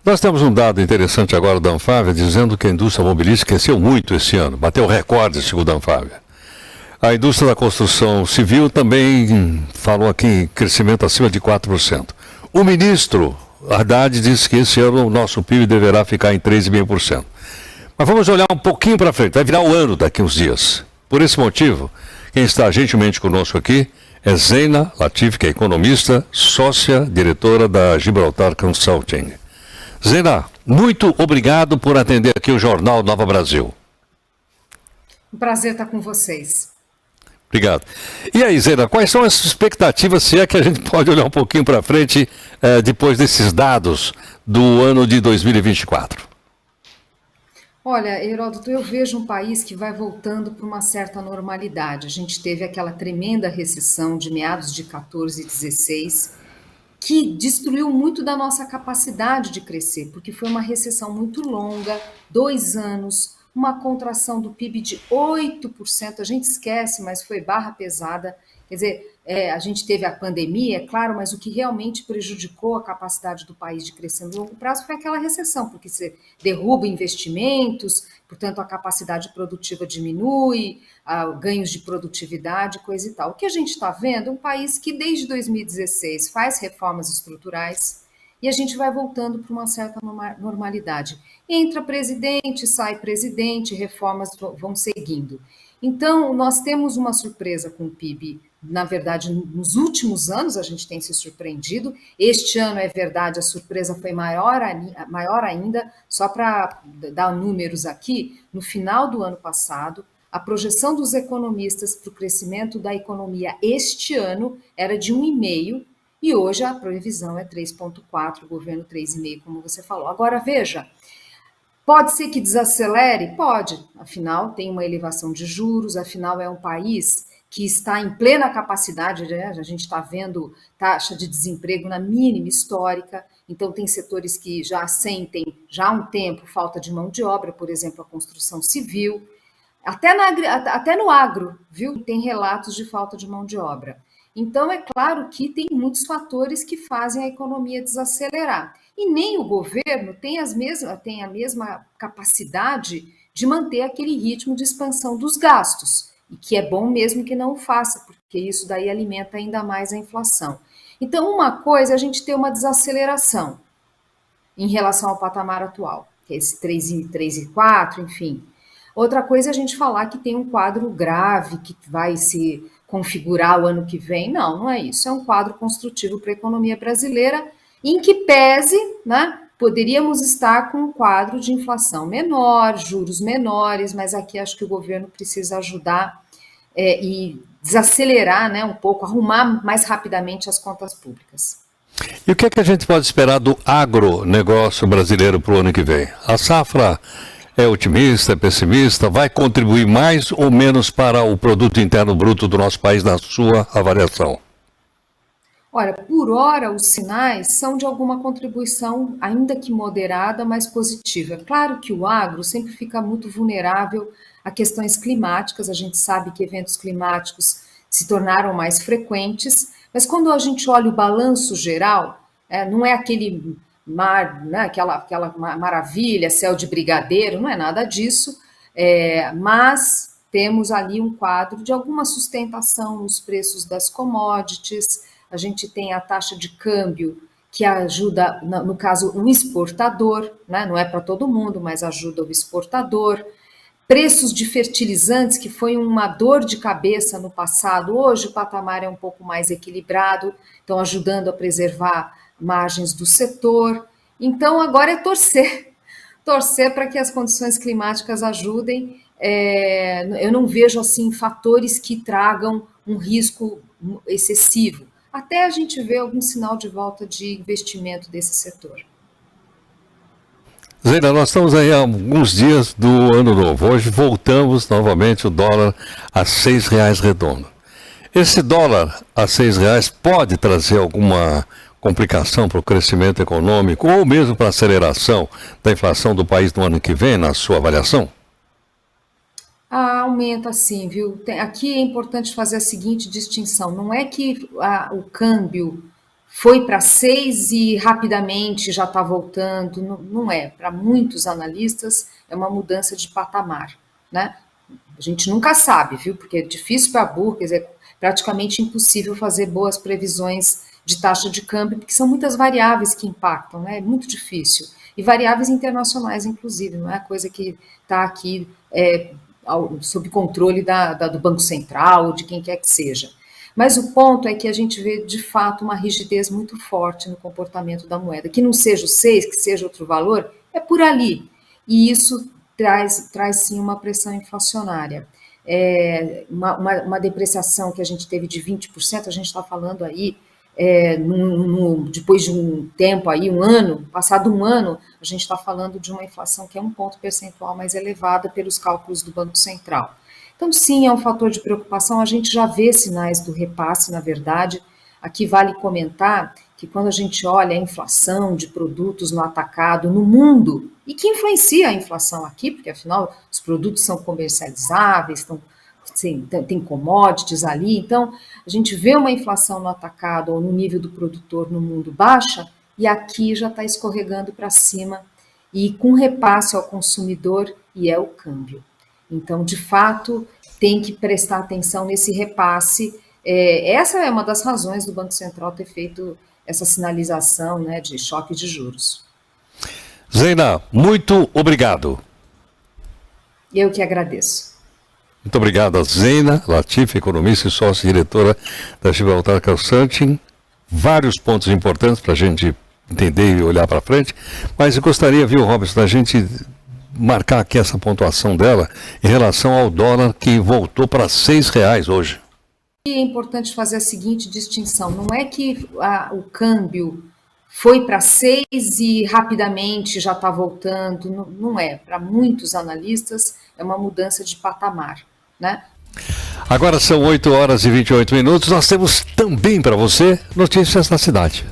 Nós temos um dado interessante agora da Anfávia dizendo que a indústria automobilística cresceu muito esse ano, bateu recorde, segundo a Anfávia. A indústria da construção civil também falou aqui em crescimento acima de 4%. O ministro Haddad disse que esse ano o nosso PIB deverá ficar em 3,5%. Mas vamos olhar um pouquinho para frente, vai virar o ano daqui a uns dias. Por esse motivo, quem está gentilmente conosco aqui é Zeina Latif, que é economista, sócia, diretora da Gibraltar Consulting. Zeina, muito obrigado por atender aqui o Jornal Nova Brasil. Um prazer estar com vocês. Obrigado. E aí, Zeina, quais são as expectativas, se é que a gente pode olhar um pouquinho para frente depois desses dados do ano de 2024? Olha, Heródoto, eu vejo um país que vai voltando para uma certa normalidade. A gente teve aquela tremenda recessão de meados de 14 e 16, que destruiu muito da nossa capacidade de crescer, porque foi uma recessão muito longa, 2 anos, uma contração do PIB de 8%, a gente esquece, mas foi barra pesada. Quer dizer, a gente teve a pandemia, é claro, mas o que realmente prejudicou a capacidade do país de crescer no longo prazo foi aquela recessão, porque você derruba investimentos, portanto a capacidade produtiva diminui, ganhos de produtividade, coisa e tal. O que a gente está vendo é um país que desde 2016 faz reformas estruturais e a gente vai voltando para uma certa normalidade. Entra presidente, sai presidente, reformas vão seguindo. Então, nós temos uma surpresa com o PIB. Na verdade, nos últimos anos a gente tem se surpreendido. Este ano, é verdade, a surpresa foi maior ainda. Só para dar números aqui, no final do ano passado, a projeção dos economistas para o crescimento da economia este ano era de 1,5%, e hoje a previsão é 3,4%, o governo 3,5%, como você falou. Agora, veja, pode ser que desacelere? Pode, afinal tem uma elevação de juros, afinal é um país que está em plena capacidade, né? A gente está vendo taxa de desemprego na mínima histórica, então tem setores que já sentem, já há um tempo, falta de mão de obra, por exemplo, a construção civil, até no agro, viu? Tem relatos de falta de mão de obra. Então, é claro que tem muitos fatores que fazem a economia desacelerar. E nem o governo tem a mesma capacidade de manter aquele ritmo de expansão dos gastos, e que é bom mesmo que não o faça, porque isso daí alimenta ainda mais a inflação. Então, uma coisa é a gente ter uma desaceleração em relação ao patamar atual, que é esse 3,4, enfim. Outra coisa é a gente falar que tem um quadro grave que vai se configurar o ano que vem. Não, não é isso. É um quadro construtivo para a economia brasileira, em que pese, né, poderíamos estar com um quadro de inflação menor, juros menores, mas aqui acho que o governo precisa ajudar e desacelerar, né, um pouco, arrumar mais rapidamente as contas públicas. E o que é que a gente pode esperar do agronegócio brasileiro para o ano que vem? A safra é otimista, é pessimista? Vai contribuir mais ou menos para o produto interno bruto do nosso país na sua avaliação? Olha, por hora os sinais são de alguma contribuição, ainda que moderada, mas positiva. É claro que o agro sempre fica muito vulnerável a questões climáticas, a gente sabe que eventos climáticos se tornaram mais frequentes, mas quando a gente olha o balanço geral, não é aquele mar, né, aquela maravilha, céu de brigadeiro, não é nada disso, mas temos ali um quadro de alguma sustentação nos preços das commodities. A gente tem a taxa de câmbio que ajuda, no caso, o exportador, né? Não é para todo mundo, mas ajuda o exportador. Preços de fertilizantes, que foi uma dor de cabeça no passado, hoje o patamar é um pouco mais equilibrado, estão ajudando a preservar margens do setor. Então, agora é torcer para que as condições climáticas ajudem. Eu não vejo assim fatores que tragam um risco excessivo, até a gente ver algum sinal de volta de investimento desse setor. Zeina, nós estamos aí há alguns dias do ano novo. Hoje voltamos novamente o dólar a R$ 6 redondo. Esse dólar a R$ 6 pode trazer alguma complicação para o crescimento econômico ou mesmo para a aceleração da inflação do país no ano que vem, na sua avaliação? Aumenta sim, viu? Aqui é importante fazer a seguinte distinção: não é que o câmbio foi para 6 e rapidamente já está voltando. Não, não é. Para muitos analistas, é uma mudança de patamar, né? A gente nunca sabe, viu? Porque é difícil para burro, quer dizer, é praticamente impossível fazer boas previsões de taxa de câmbio, porque são muitas variáveis que impactam, né? É muito difícil. E variáveis internacionais, inclusive, não é coisa que está aqui sob controle do Banco Central ou de quem quer que seja. Mas o ponto é que a gente vê, de fato, uma rigidez muito forte no comportamento da moeda. Que não seja o 6, que seja outro valor, é por ali. E isso traz sim, uma pressão inflacionária. Uma depreciação que a gente teve de 20%, a gente está falando aí, depois de um tempo aí, um ano, passado um ano, a gente está falando de uma inflação que é 1 ponto percentual mais elevada pelos cálculos do Banco Central. Então, sim, é um fator de preocupação, a gente já vê sinais do repasse, na verdade. Aqui vale comentar que quando a gente olha a inflação de produtos no atacado no mundo, e que influencia a inflação aqui, porque afinal os produtos são comercializáveis, tem commodities ali, então a gente vê uma inflação no atacado ou no nível do produtor no mundo baixa, e aqui já está escorregando para cima, e com repasse ao consumidor, e é o câmbio. Então, de fato, tem que prestar atenção nesse repasse. Essa é uma das razões do Banco Central ter feito essa sinalização, né, de choque de juros. Zeina, muito obrigado. Eu que agradeço. Muito obrigado a Zeina Latif, economista e sócia-diretora da Gibraltar Consulting. Vários pontos importantes para a gente entender e olhar para frente, mas eu gostaria, viu, Robson, da gente marcar aqui essa pontuação dela em relação ao dólar que voltou para R$6 hoje. E é importante fazer a seguinte distinção, não é que o câmbio foi para 6 e rapidamente já está voltando, não é. Para muitos analistas é uma mudança de patamar, né? Agora são 8 horas e 28 minutos, nós temos também para você notícias da cidade.